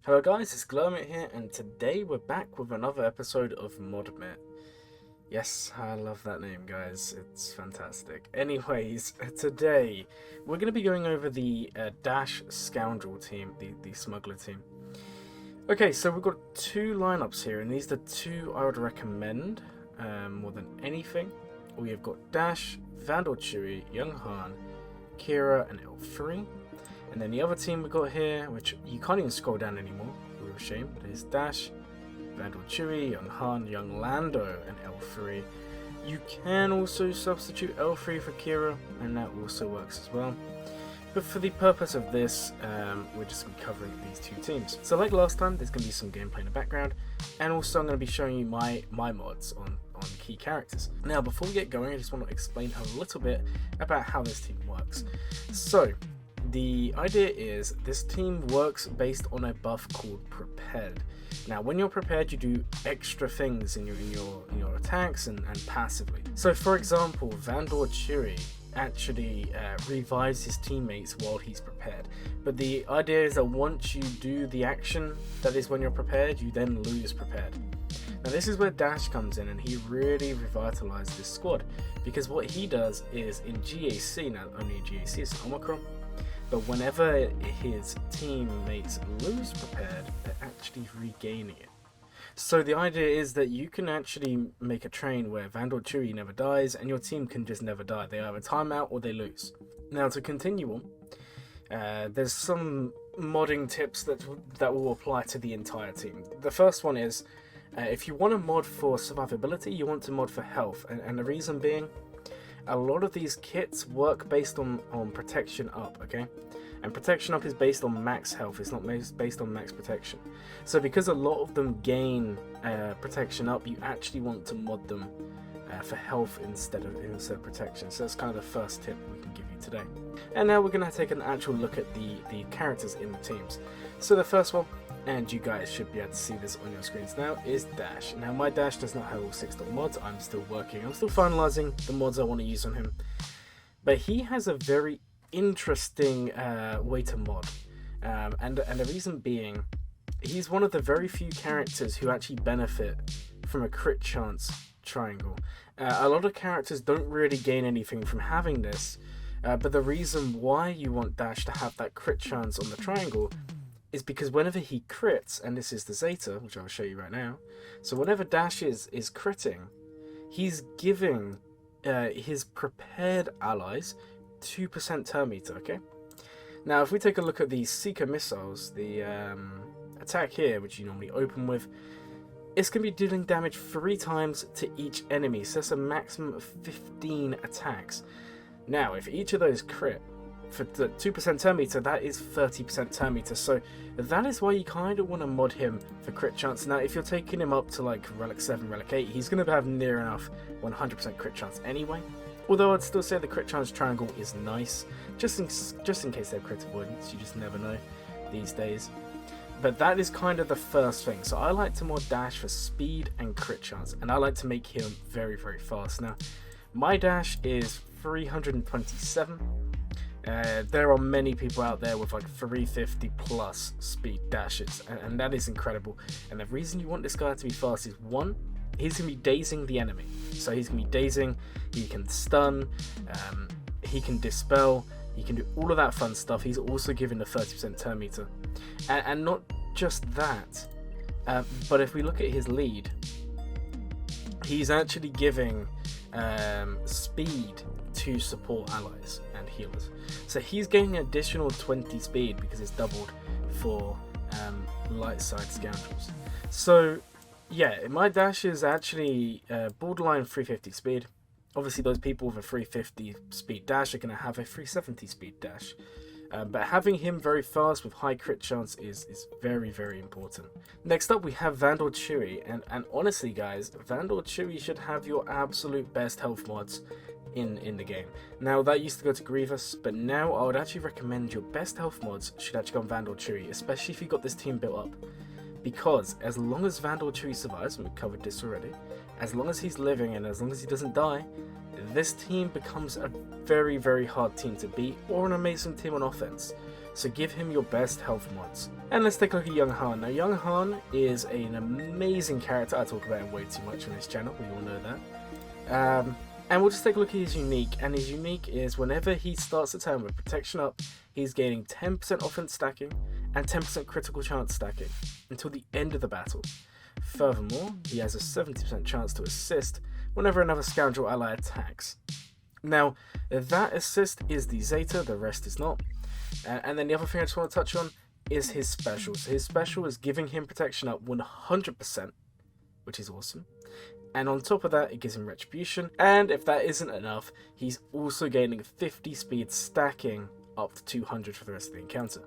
Hello guys, it's Glurmit here, and today we're back with another episode of Modmit. Yes, I love that name, guys. It's fantastic. Anyways, today we're going to be going over the Dash Scoundrel team, the Smuggler team. Okay, so we've got two lineups here, and these are the two I would recommend more than anything. We have got Dash, Vandor Chewie, Young Han, Qi'ra, and L3. And then the other team we got here, which you can't even scroll down anymore, real shame, but it's Dash, Vandor Chewie, Young Han, Young Lando, and L3. You can also substitute L3 for Qi'ra, and that also works as well. But for the purpose of this, we're just going to be covering these two teams. So like last time, there's going to be some gameplay in the background, and also I'm going to be showing you my mods on key characters. Now, before we get going, I just want to explain a little bit about how this team works. So, the idea is this team works based on a buff called Prepared. Now, when you're prepared, you do extra things in your attacks and passively. So, for example, Vandor Chewie actually revives his teammates while he's prepared. But the idea is that once you do the action, that is when you're prepared, you then lose prepared. Now, this is where Dash comes in, and he really revitalized this squad, because what he does is in GAC, now only in GAC it's Omicron, but whenever his teammates lose prepared, they're actually regaining it. So the idea is that you can actually make a train where Vandor Chewie never dies, and your team can just never die. They either time out or they lose. Now, to continue on, there's some modding tips that will apply to the entire team. The first one is, if you want to mod for survivability, you want to mod for health, and the reason being, a lot of these kits work based on protection up, okay? And protection up is based on max health, it's not based on max protection. So because a lot of them gain protection up, you actually want to mod them for health instead of protection. So that's kind of the first tip we can give you today. And now we're going to take an actual look at the characters in the teams. So the first one, and you guys should be able to see this on your screens now, is Dash. Now, my Dash does not have all 6 mods. I'm still working. I'm still finalizing the mods I want to use on him. But he has a very interesting way to mod. And the reason being, he's one of the very few characters who actually benefit from a crit chance triangle. A lot of characters don't really gain anything from having this. But the reason why you want Dash to have that crit chance on the triangle is because whenever he crits, and this is the Zeta, which I'll show you right now, so whenever Dash is critting, he's giving his prepared allies 2% turn meter, okay? Now, if we take a look at the Seeker missiles, the attack here, which you normally open with, it's going to be dealing damage 3 times to each enemy, so that's a maximum of 15 attacks. Now, if each of those crit, for the 2% turn meter, that is 30% turn meter, so that is why you kind of want to mod him for crit chance. Now, if you're taking him up to like Relic 7, Relic 8, he's going to have near enough 100% crit chance anyway. Although I'd still say the crit chance triangle is nice, just in case they have crit avoidance, you just never know these days. But that is kind of the first thing. So I like to mod Dash for speed and crit chance, and I like to make him very, very fast. Now, my Dash is 327. There are many people out there with like 350 plus speed dashes, and that is incredible. And the reason you want this guy to be fast is, one, he's going to be dazing the enemy. So he's going to be dazing, he can stun, he can dispel, he can do all of that fun stuff. He's also given the 30% turn meter. And not just that, but if we look at his lead, he's actually giving speed to support allies and healers. So he's getting an additional 20 speed because it's doubled for light side scoundrels. So yeah, my Dash is actually borderline 350 speed. Obviously those people with a 350 speed Dash are going to have a 370 speed Dash. But having him very fast with high crit chance is very, very important. Next up we have Vandor Chewie, and honestly guys, Vandor Chewie should have your absolute best health mods in the game. Now, that used to go to Grievous, but now I would actually recommend your best health mods should actually go on Vandor Chewie, especially if you got this team built up. Because as long as Vandor Chewie survives, and we've covered this already, as long as he's living and as long as he doesn't die, this team becomes a very, very hard team to beat, or an amazing team on offense. So give him your best health mods. And let's take a look at Young Han. Now Young Han is an amazing character. I talk about him way too much on this channel, we all know that. And we'll just take a look at his unique, and his unique is whenever he starts a turn with protection up, he's gaining 10% offense stacking and 10% critical chance stacking until the end of the battle. Furthermore, he has a 70% chance to assist whenever another scoundrel ally attacks. Now, that assist is the Zeta, the rest is not. And then the other thing I just want to touch on is his special. So his special is giving him protection up 100%, which is awesome. And on top of that, it gives him retribution. And if that isn't enough, he's also gaining 50 speed stacking up to 200 for the rest of the encounter.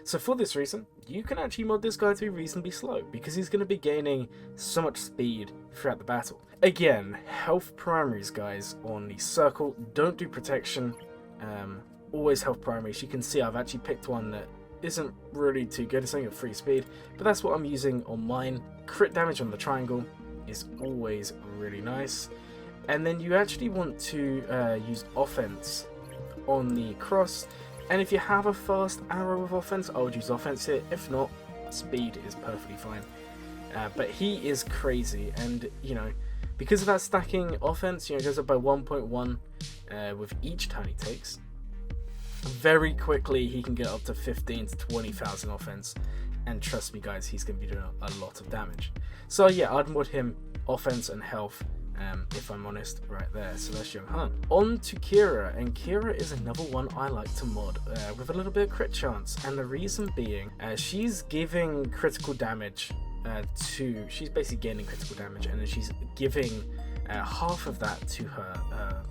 So for this reason, you can actually mod this guy to be reasonably slow, because he's going to be gaining so much speed throughout the battle. Again, health primaries, guys, on the circle. Don't do protection. Always health primaries. You can see I've actually picked one that isn't really too good. It's only got 3 speed, but that's what I'm using on mine. Crit damage on the triangle is always really nice. And then you actually want to use offense on the cross. And if you have a fast arrow with offense, I would use offense here. If not, speed is perfectly fine. But he is crazy, and you know, because of that stacking offense, you know, it goes up by 1.1 with each turn he takes. Very quickly, he can get up to 15 to 20,000 offense, and trust me, guys, he's going to be doing a lot of damage. So yeah, I'd mod him offense and health. If I'm honest, right there. So that's Young Han. On to Qi'ra, and Qi'ra is another one I like to mod with a little bit of crit chance, and the reason being, she's giving critical damage she's basically gaining critical damage, and then she's giving half of that to her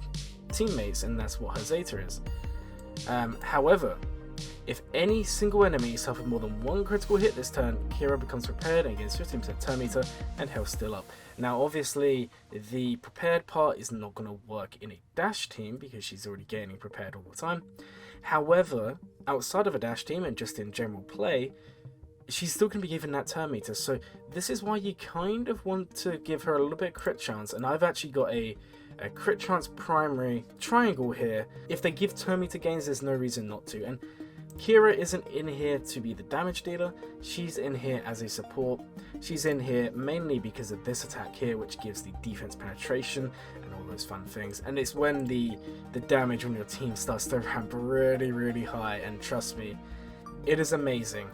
teammates, and that's what her Zeta is. However, if any single enemy suffered more than 1 critical hit this turn, Qi'ra becomes prepared and gains 15% turn meter and health still up. Now obviously the prepared part is not going to work in a dash team because she's already gaining prepared all the time. However, outside of a dash team and just in general play, she's still going to be given that turn meter. So this is why you kind of want to give her a little bit of crit chance, and I've actually got a crit chance primary triangle here. If they give turn meter gains, there's no reason not to. And Qi'ra isn't in here to be the damage dealer, she's in here as a support. She's in here mainly because of this attack here, which gives the defense penetration and all those fun things. And it's when the damage on your team starts to ramp really, really high, and trust me, it is amazing.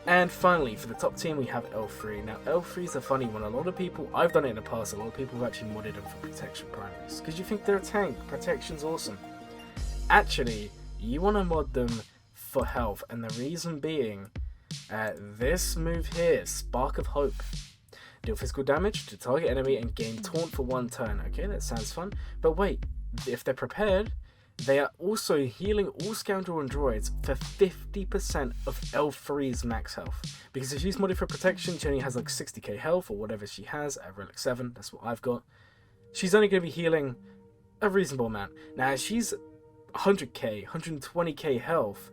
And finally, for the top team, we have L3. Now, L3 is a funny one. A lot of people, I've done it in the past, a lot of people have actually modded them for protection primaries, because you think they're a tank, protection's awesome. Actually, you want to mod them for health, and the reason being, this move here, Spark of Hope. Deal physical damage to target enemy and gain taunt for 1 turn. Okay, that sounds fun. But wait, if they're prepared, they are also healing all scoundrel and droids for 50% of L3's max health. Because if she's modded for protection, she only has like 60k health or whatever she has at Relic 7, that's what I've got. She's only going to be healing a reasonable amount. Now, she's 100k, 120k health,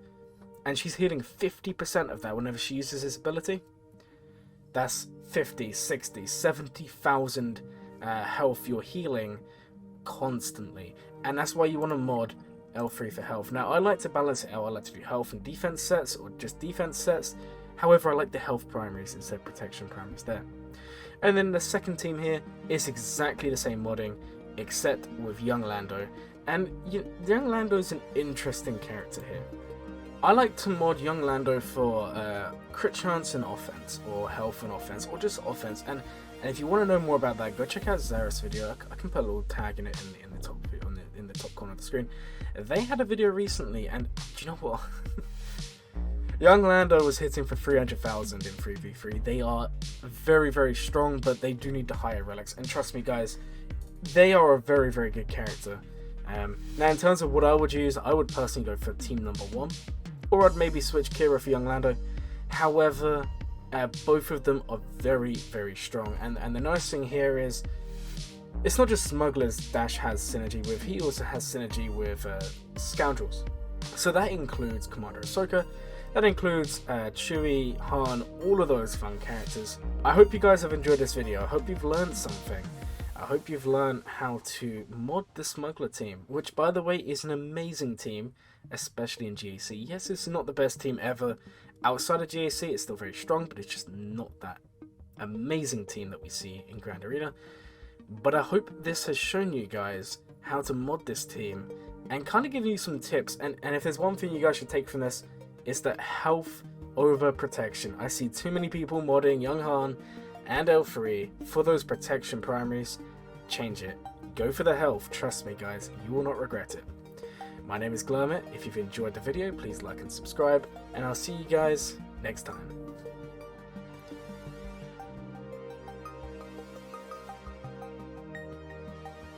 and she's healing 50% of that whenever she uses this ability. That's 50, 60, 70,000 health you're healing constantly. And that's why you want to mod L3 for health. Now, I like to balance it out. I like to do health and defense sets, or just defense sets. However, I like the health primaries instead of protection primaries there. And then the second team here is exactly the same modding, except with Young Lando. And Young Lando is an interesting character here. I like to mod Young Lando for crit chance and offense, or health and offense, or just offense. And if you want to know more about that, go check out Zara's video. I can put a little tag in it in the top in the top corner of the screen. They had a video recently, and do you know what? Young Lando was hitting for 300,000 in 3v3. They are very, very strong, but they do need the higher relics. And trust me, guys, they are a very, very good character. Now, in terms of what I would use, I would personally go for team number 1. Or I'd maybe switch Qi'ra for Young Lando. However, both of them are very, very strong. And the nice thing here is, it's not just smugglers Dash has synergy with, he also has synergy with scoundrels. So that includes Commander Ahsoka, that includes Chewie, Han, all of those fun characters. I hope you guys have enjoyed this video. I hope you've learned something. I I hope you've learned how to mod the Smuggler team, which by the way is an amazing team, especially in GAC. Yes, it's not the best team ever. Outside of GAC, it's still very strong, but it's just not that amazing team that we see in Grand Arena. But I hope this has shown you guys how to mod this team and kind of give you some tips. And if there's one thing you guys should take from this, it's that health over protection. I see too many people modding Young Han and L3 for those protection primaries. Change it. Go for the health. Trust me guys, you will not regret it. My name is Glurmit. If you've enjoyed the video, please like and subscribe, and I'll see you guys next time.